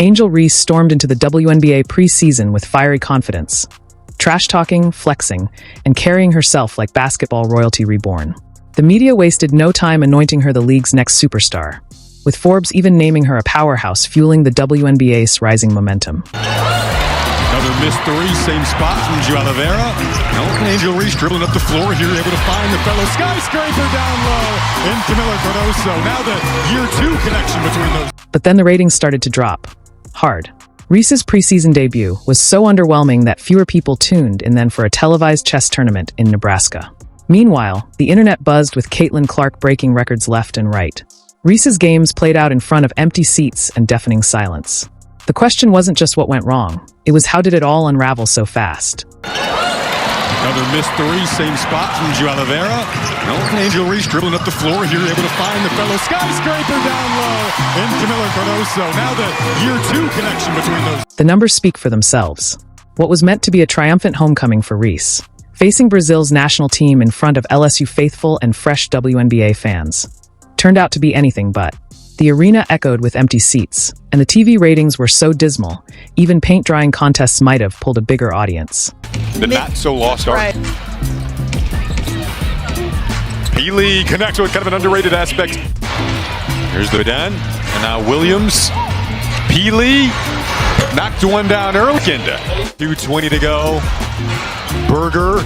Angel Reese stormed into the WNBA preseason with fiery confidence, trash-talking, flexing, and carrying herself like basketball royalty reborn. The media wasted no time anointing her the league's next superstar, with Forbes even naming her a powerhouse fueling the WNBA's rising momentum. Another missed three, same spot from Oliveira. Angel Reese dribbling up the floor here, able to find the fellow skyscraper down low into Miller Cardoso. Now the year 2 connection between those. But then the ratings started to drop. Hard. Reese's preseason debut was so underwhelming that fewer people tuned in than for a televised chess tournament in Nebraska. Meanwhile, the internet buzzed with Caitlin Clark breaking records left and right. Reese's games played out in front of empty seats and deafening silence. The question wasn't just what went wrong, it was how did it all unravel so fast. Another missed three, same spot from Oliveira. Angel Reese dribbling up the floor here, able to find the fellow skyscraper down low into Miller Cardoso. Now the year 2 connection between those. The numbers speak for themselves. What was meant to be a triumphant homecoming for Reese, facing Brazil's national team in front of LSU faithful and fresh WNBA fans, turned out to be anything but. The arena echoed with empty seats, and the TV ratings were so dismal, even paint-drying contests might have pulled a bigger audience. The not-so-lost art. Right. Peely connects with kind of an underrated aspect. Here's the Dan, and now Williams. Peely knocked one down early. 2:20 to go. Berger.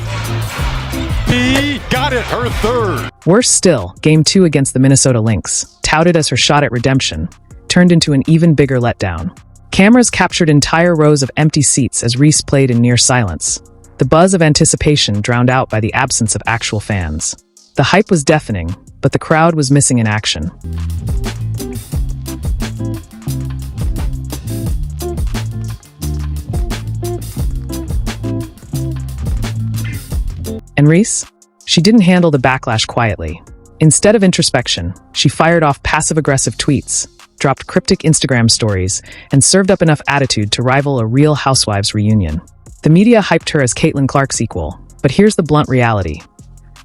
He got it, her third. Worse still, Game 2 against the Minnesota Lynx, touted as her shot at redemption, turned into an even bigger letdown. Cameras captured entire rows of empty seats as Reese played in near silence, the buzz of anticipation drowned out by the absence of actual fans. The hype was deafening, but the crowd was missing in action. And Reese? She didn't handle the backlash quietly. Instead of introspection, she fired off passive-aggressive tweets, dropped cryptic Instagram stories, and served up enough attitude to rival a Real Housewives reunion. The media hyped her as Caitlin Clark's equal, but here's the blunt reality.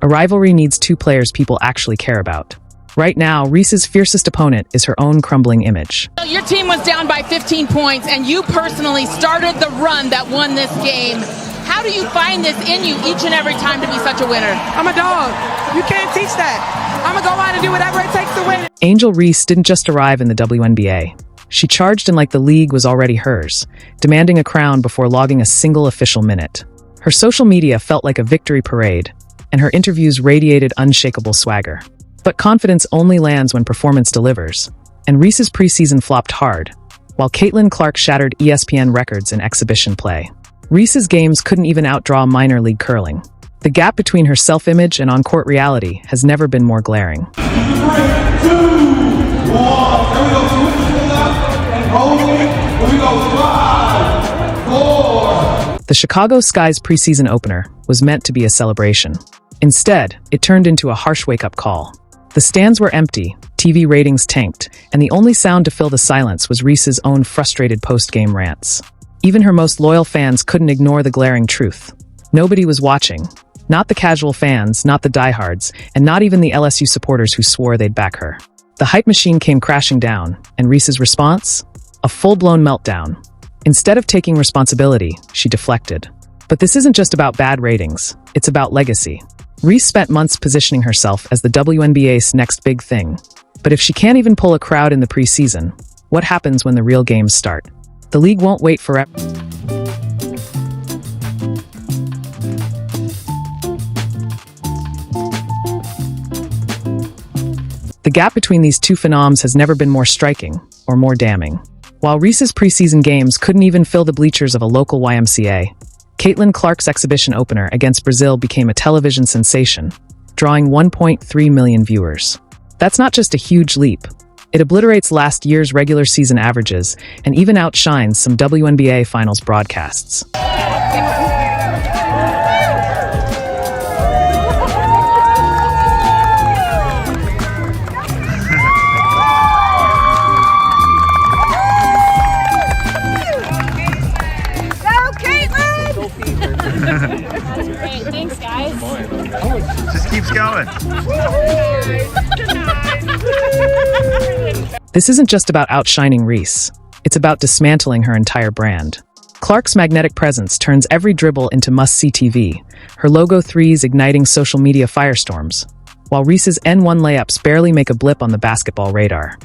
A rivalry needs 2 players people actually care about. Right now, Reese's fiercest opponent is her own crumbling image. Your team was down by 15 points, and you personally started the run that won this game. How do you find this in you each and every time to be such a winner? I'm a dog. You can't teach that. I'm going to go out and do whatever it takes to win. Angel Reese didn't just arrive in the WNBA. She charged in like the league was already hers, demanding a crown before logging a single official minute. Her social media felt like a victory parade, and her interviews radiated unshakable swagger. But confidence only lands when performance delivers, and Reese's preseason flopped hard, while Caitlin Clark shattered ESPN records in exhibition play. Reese's games couldn't even outdraw minor league curling. The gap between her self-image and on-court reality has never been more glaring. 3, 2, 1, here we go. And rolling. Here we go. 5, 4. The Chicago Sky's preseason opener was meant to be a celebration. Instead, it turned into a harsh wake-up call. The stands were empty, TV ratings tanked, and the only sound to fill the silence was Reese's own frustrated post-game rants. Even her most loyal fans couldn't ignore the glaring truth. Nobody was watching. Not the casual fans, not the diehards, and not even the LSU supporters who swore they'd back her. The hype machine came crashing down, and Reese's response? A full-blown meltdown. Instead of taking responsibility, she deflected. But this isn't just about bad ratings, it's about legacy. Reese spent months positioning herself as the WNBA's next big thing. But if she can't even pull a crowd in the preseason, what happens when the real games start? The league won't wait forever. The gap between these 2 phenoms has never been more striking or more damning. While Reese's preseason games couldn't even fill the bleachers of a local YMCA, Caitlin Clark's exhibition opener against Brazil became a television sensation, drawing 1.3 million viewers. That's not just a huge leap. It obliterates last year's regular season averages and even outshines some WNBA Finals broadcasts. That's great. Thanks, guys. Just keeps going. This isn't just about outshining Reese. It's about dismantling her entire brand. Clark's magnetic presence turns every dribble into must-see TV, her logo threes igniting social media firestorms, while Reese's N1 layups barely make a blip on the basketball radar.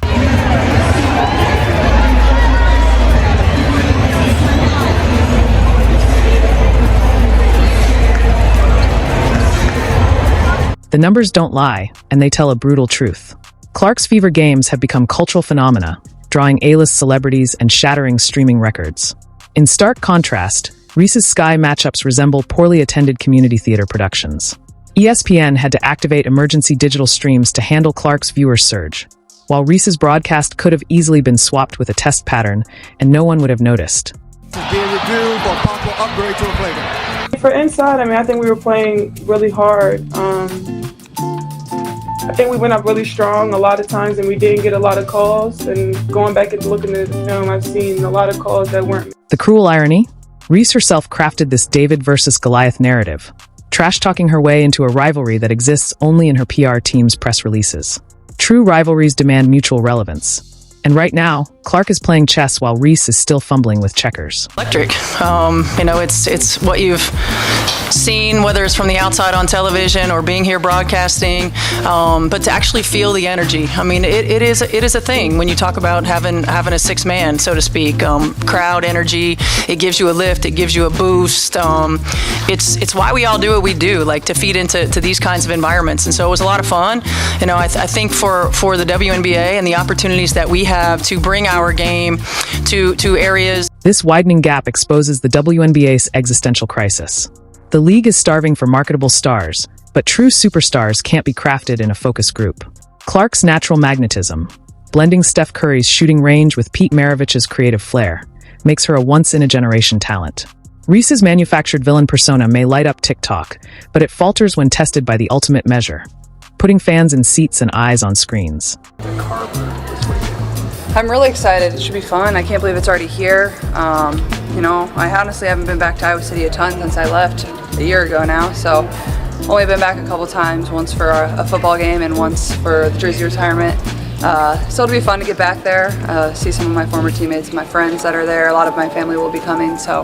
The numbers don't lie, and they tell a brutal truth. Clark's Fever games have become cultural phenomena, drawing A-list celebrities and shattering streaming records. In stark contrast, Reese's Sky matchups resemble poorly attended community theater productions. ESPN had to activate emergency digital streams to handle Clark's viewer surge, while Reese's broadcast could have easily been swapped with a test pattern, and no one would have noticed. For inside, I think we were playing really hard. I think we went up really strong a lot of times and we didn't get a lot of calls. And going back and looking at the film, I've seen a lot of calls that weren't. The cruel irony? Reese herself crafted this David versus Goliath narrative, trash-talking her way into a rivalry that exists only in her PR team's press releases. True rivalries demand mutual relevance. And right now, Clark is playing chess while Reese is still fumbling with checkers. Electric. It's what you've seen, whether it's from the outside on television or being here broadcasting, but to actually feel the energy. It is a thing when you talk about having a six man, so to speak. Crowd energy. It gives you a lift. It gives you a boost. It's why we all do what we do, like to feed into these kinds of environments. And so it was a lot of fun. I think for the WNBA and the opportunities that we have to bring our game to areas. This widening gap exposes the WNBA's existential crisis. The league is starving for marketable stars, but true superstars can't be crafted in a focus group. Clark's natural magnetism, blending Steph Curry's shooting range with Pete Maravich's creative flair, makes her a once-in-a-generation talent. Reese's manufactured villain persona may light up TikTok, but it falters when tested by the ultimate measure, putting fans in seats and eyes on screens. I'm really excited. It should be fun. I can't believe it's already here. I honestly haven't been back to Iowa City a ton since I left a year ago now, so only been back a couple times, once for a football game and once for the jersey retirement. So it'll be fun to get back there, see some of my former teammates, my friends that are there. A lot of my family will be coming, so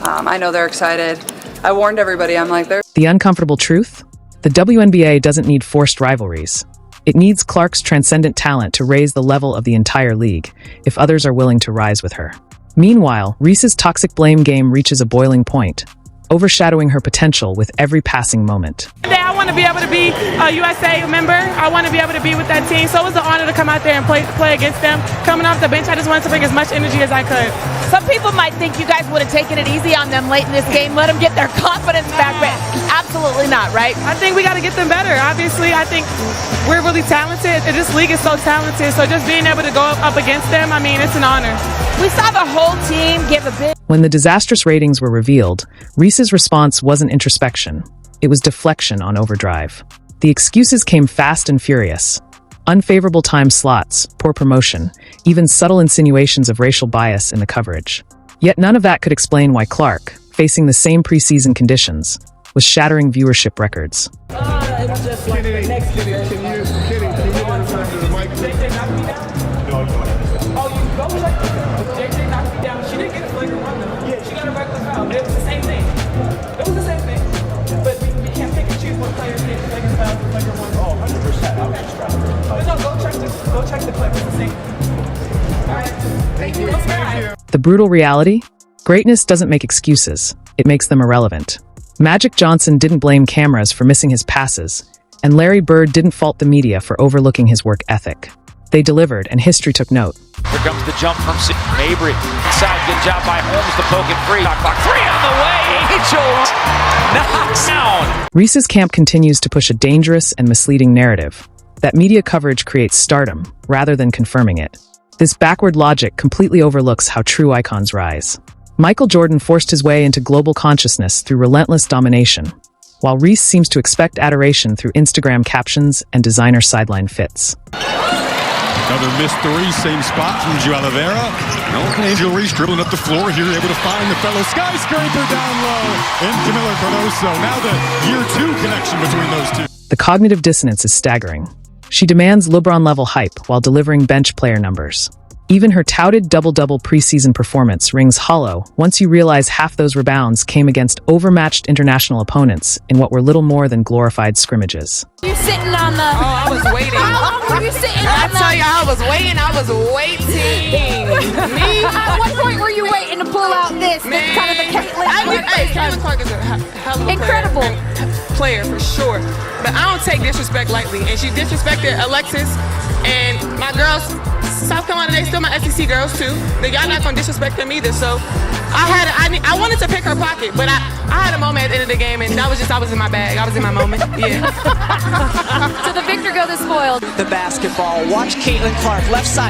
I know they're excited. I warned everybody, The uncomfortable truth? The WNBA doesn't need forced rivalries. It needs Clark's transcendent talent to raise the level of the entire league, if others are willing to rise with her. Meanwhile, Reese's toxic blame game reaches a boiling point, overshadowing her potential with every passing moment. I want to be able to be a USA member. I want to be able to be with that team. So it was an honor to come out there and play against them. Coming off the bench, I just wanted to bring as much energy as I could. Some people might think you guys would have taken it easy on them late in this game, let them get their confidence back, but absolutely not, right? I think we got to get them better. Obviously, I think we're really talented, and this league is so talented, so just being able to go up against them, it's an honor. We saw the whole team give a big... When the disastrous ratings were revealed, Reese's response wasn't introspection. It was deflection on overdrive. The excuses came fast and furious. Unfavorable time slots, poor promotion, even subtle insinuations of racial bias in the coverage. Yet none of that could explain why Clark, facing the same preseason conditions, was shattering viewership records. The brutal reality? Greatness doesn't make excuses, it makes them irrelevant. Magic Johnson didn't blame cameras for missing his passes, and Larry Bird didn't fault the media for overlooking his work ethic. They delivered, and history took note. Here comes the jump from Mabry. Inside, good job by Holmes to poke it free. Clock, three on the way. Angel knocks down. Reese's camp continues to push a dangerous and misleading narrative, that media coverage creates stardom, rather than confirming it. This backward logic completely overlooks how true icons rise. Michael Jordan forced his way into global consciousness through relentless domination, while Reese seems to expect adoration through Instagram captions and designer sideline fits. Another missed three, same spot from Gio Oliveira. Angel Reese dribbling up the floor here, able to find the fellow skyscraper down low. And Camila Cardoso, now the year 2 connection between those two. The cognitive dissonance is staggering. She demands LeBron-level hype while delivering bench player numbers. Even her touted double-double preseason performance rings hollow once you realize half those rebounds came against overmatched international opponents in what were little more than glorified scrimmages. You sitting on the... Oh, I was waiting. How long were you sitting on the... I tell you, I was waiting. Me? At what point were you waiting to pull out this? Man. This kind of a Caitlin Caitlin Clark is a hell of a Incredible. player for sure. But I don't take disrespect lightly. And she disrespected Alexis and my girls. South Carolina, they still my SEC girls too. Y'all not gonna disrespect them either. So I wanted to pick her pocket, but I had a moment at the end of the game, and I was in my bag. I was in my moment. Yeah. So the victor go the spoiled. The basketball. Watch Caitlin Clark, left side.